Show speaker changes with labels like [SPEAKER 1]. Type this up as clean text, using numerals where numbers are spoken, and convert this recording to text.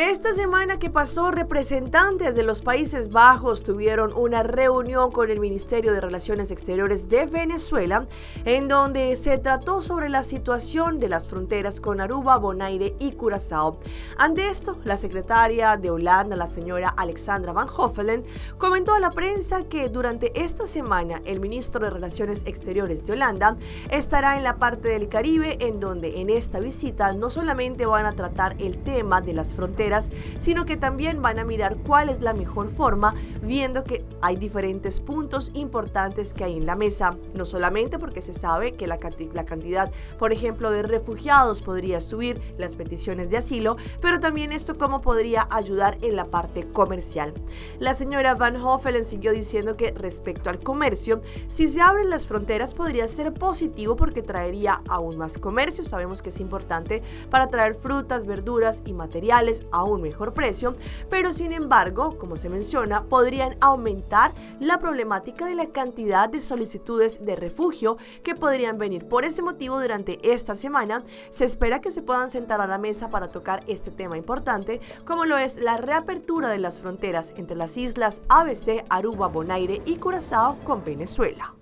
[SPEAKER 1] Esta semana que pasó, representantes de los Países Bajos tuvieron una reunión con el Ministerio de Relaciones Exteriores de Venezuela, en donde se trató sobre la situación de las fronteras con Aruba, Bonaire y Curazao. Ante esto, la secretaria de Holanda, la señora Alexandra Van Huffelen, comentó a la prensa que durante esta semana el ministro de Relaciones Exteriores de Holanda estará en la parte del Caribe, en donde en esta visita no solamente van a tratar el tema de las fronteras, sino que también van a mirar cuál es la mejor forma, viendo que hay diferentes puntos importantes que hay en la mesa, no solamente porque se sabe que la cantidad, por ejemplo, de refugiados podría subir, las peticiones de asilo, pero también esto cómo podría ayudar en la parte comercial. La señora Van Huffelen siguió diciendo que respecto al comercio, si se abren las fronteras podría ser positivo porque traería aún más comercio. Sabemos que es importante para traer frutas, verduras y materiales a un mejor precio, pero sin embargo, como se menciona, podrían aumentar la problemática de la cantidad de solicitudes de refugio que podrían venir. Por ese motivo, durante esta semana se espera que se puedan sentar a la mesa para tocar este tema importante, como lo es la reapertura de las fronteras entre las islas ABC, Aruba, Bonaire y Curazao con Venezuela.